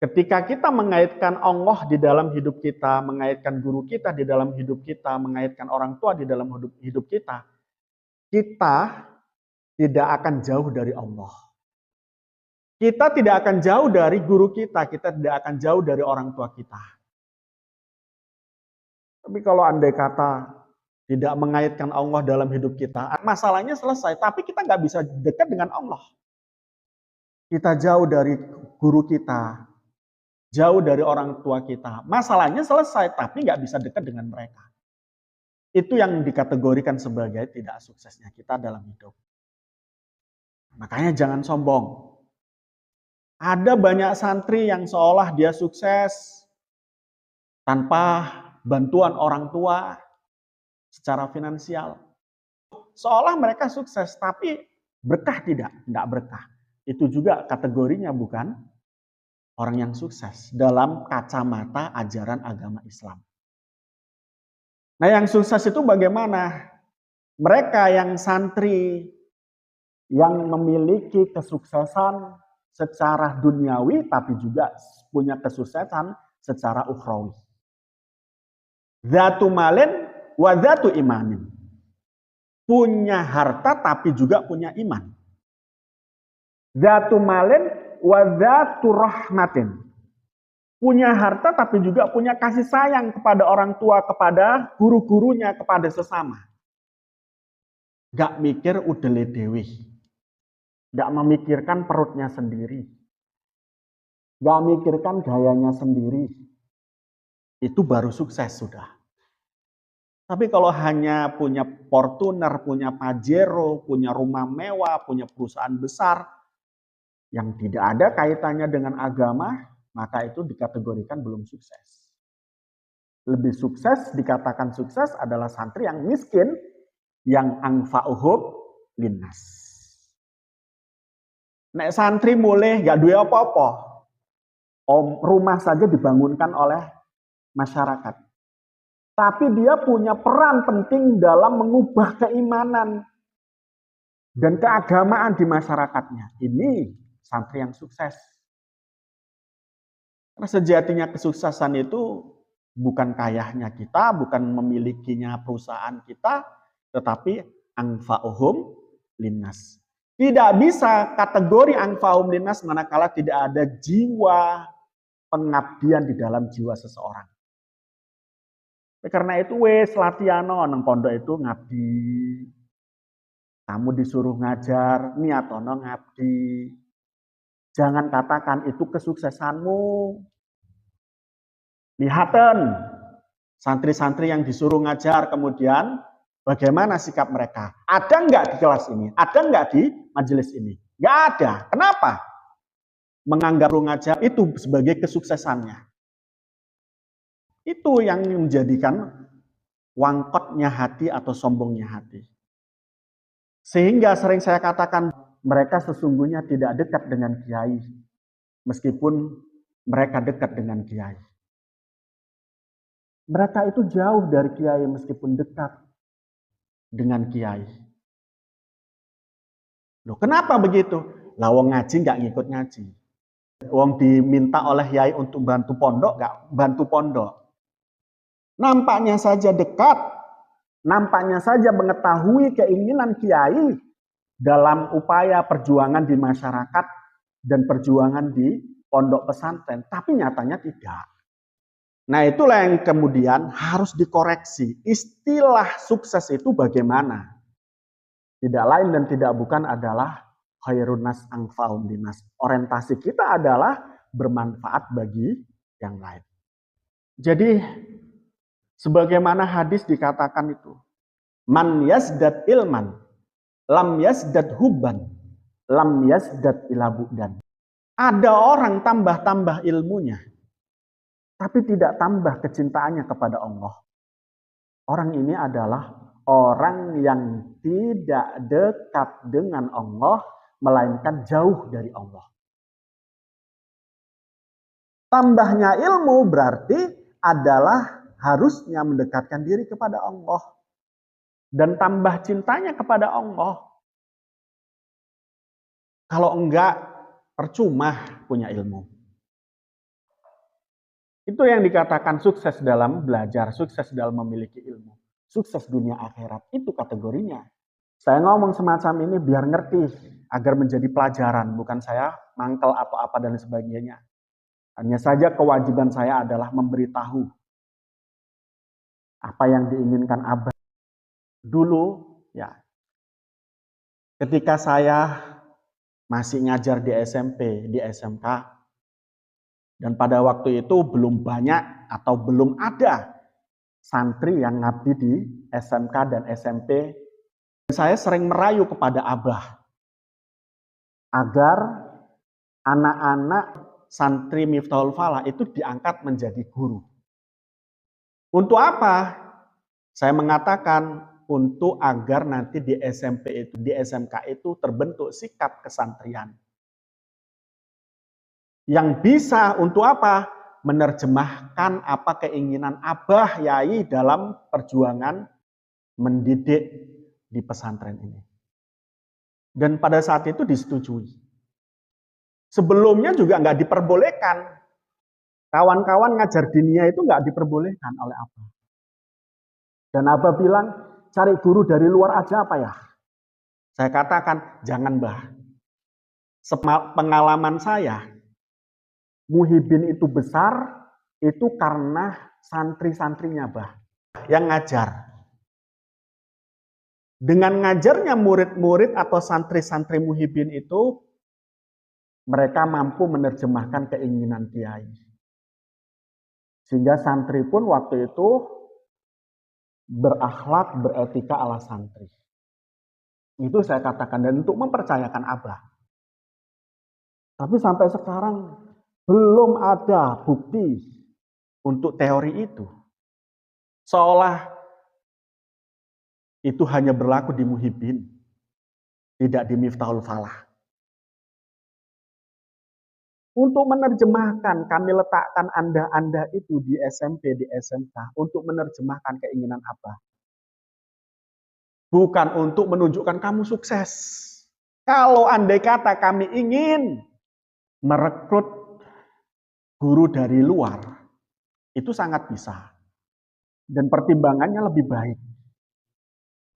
Ketika kita mengaitkan Allah di dalam hidup kita, mengaitkan guru kita di dalam hidup kita, mengaitkan orang tua di dalam hidup kita, kita tidak akan jauh dari Allah. Kita tidak akan jauh dari guru kita tidak akan jauh dari orang tua kita. Tapi kalau andai kata tidak mengaitkan Allah dalam hidup kita, masalahnya selesai, tapi kita nggak bisa dekat dengan Allah. Kita jauh dari guru kita, jauh dari orang tua kita. Masalahnya selesai, tapi nggak bisa dekat dengan mereka. Itu yang dikategorikan sebagai tidak suksesnya kita dalam hidup. Makanya jangan sombong. Ada banyak santri yang seolah dia sukses tanpa bantuan orang tua secara finansial. Seolah mereka sukses, tapi berkah tidak berkah. Itu juga kategorinya bukan orang yang sukses dalam kacamata ajaran agama Islam. Nah, yang sukses itu bagaimana? Mereka yang santri yang memiliki kesuksesan secara duniawi tapi juga punya kesuksesan secara ukhrawi. Dzatu malin wa dzatu imanin. Punya harta tapi juga punya iman. Dzatu malin wa dzatu rahmatin. Punya harta tapi juga punya kasih sayang kepada orang tua, kepada guru-gurunya, kepada sesama. Gak mikir udele dewi. Gak memikirkan perutnya sendiri. Gak mikirkan gayanya sendiri. Itu baru sukses sudah. Tapi kalau hanya punya Fortuner, punya Pajero, punya rumah mewah, punya perusahaan besar, yang tidak ada kaitannya dengan agama, maka itu dikategorikan belum sukses. Lebih sukses, dikatakan sukses adalah santri yang miskin, yang anfa'uhum linnas. Nek santri mulai gak duwe apa-apa, rumah saja dibangunkan oleh masyarakat. Tapi dia punya peran penting dalam mengubah keimanan dan keagamaan di masyarakatnya. Ini santri yang sukses. Karena sejatinya kesuksesan itu bukan kayahnya kita, bukan memilikinya perusahaan kita, tetapi anfa'uhum linnas. Tidak bisa kategori anfa'uhum linnas manakala tidak ada jiwa pengabdian di dalam jiwa seseorang. Karena itu wes latiano nang pondok itu ngabdi. Kamu disuruh ngajar, niatono ngabdi. Jangan katakan itu kesuksesanmu. Lihatan santri-santri yang disuruh ngajar kemudian bagaimana sikap mereka? Ada nggak di kelas ini? Ada nggak di majelis ini? Nggak ada. Kenapa? Menganggap ngajar itu sebagai kesuksesannya. Itu yang menjadikan wangkotnya hati atau sombongnya hati. Sehingga sering saya katakan mereka sesungguhnya tidak dekat dengan kiai. Meskipun mereka dekat dengan kiai. Mereka itu jauh dari kiai meskipun dekat dengan kiai. Loh, kenapa begitu? Lah wong ngaji nggak ngikut ngaji. Wong diminta oleh kiai untuk bantu pondok nggak bantu pondok. Nampaknya saja dekat, nampaknya saja mengetahui keinginan kiai dalam upaya perjuangan di masyarakat dan perjuangan di pondok pesantren, tapi nyatanya tidak. Nah, itulah yang kemudian harus dikoreksi. Istilah sukses itu bagaimana? Tidak lain dan tidak bukan adalah khairun nas anfa'um linnas. Orientasi kita adalah bermanfaat bagi yang lain. Jadi sebagaimana hadis dikatakan itu, man yazdad ilman, lam yazdad hubban, lam yazdad ilabudan. Ada orang tambah-tambah ilmunya, tapi tidak tambah kecintaannya kepada Allah. Orang ini adalah orang yang tidak dekat dengan Allah, melainkan jauh dari Allah. Tambahnya ilmu berarti adalah harusnya mendekatkan diri kepada Allah. Dan tambah cintanya kepada Allah. Kalau enggak, percuma punya ilmu. Itu yang dikatakan sukses dalam belajar, sukses dalam memiliki ilmu, sukses dunia akhirat. Itu kategorinya. Saya ngomong semacam ini biar ngerti, agar menjadi pelajaran, bukan saya mangkel apa-apa dan sebagainya. Hanya saja kewajiban saya adalah memberitahu apa yang diinginkan Abah. Dulu, ya, ketika saya masih ngajar di SMP, di SMK, dan pada waktu itu belum banyak atau belum ada santri yang ngabdi di SMK dan SMP. Saya sering merayu kepada Abah agar anak-anak santri Miftahul Falah itu diangkat menjadi guru. Untuk apa? Saya mengatakan untuk agar nanti di SMP itu, di SMK itu terbentuk sikap kesantrian. Yang bisa untuk apa? Menerjemahkan apa keinginan Abah Yai dalam perjuangan mendidik di pesantren ini. Dan pada saat itu disetujui. Sebelumnya juga nggak diperbolehkan. Kawan-kawan ngajar dinia itu nggak diperbolehkan oleh Abah. Dan Abah bilang, cari guru dari luar aja apa ya? Saya katakan, jangan Bah. Pengalaman saya, Muhyiddin itu besar, itu karena santri-santrinya Bah, yang ngajar. Dengan ngajarnya murid-murid atau santri-santri Muhyiddin itu, mereka mampu menerjemahkan keinginan kiai. Sehingga santri pun waktu itu berakhlak, beretika ala santri. Itu saya katakan, dan untuk mempercayakan Abah. Tapi sampai sekarang belum ada bukti untuk teori itu. Seolah itu hanya berlaku di Muhyiddin, tidak di Miftahul Falah. Untuk menerjemahkan, kami letakkan Anda itu di SMP, di SMK, untuk menerjemahkan keinginan Abah. Bukan untuk menunjukkan kamu sukses. Kalau andai kata kami ingin merekrut guru dari luar, itu sangat bisa. Dan pertimbangannya lebih baik.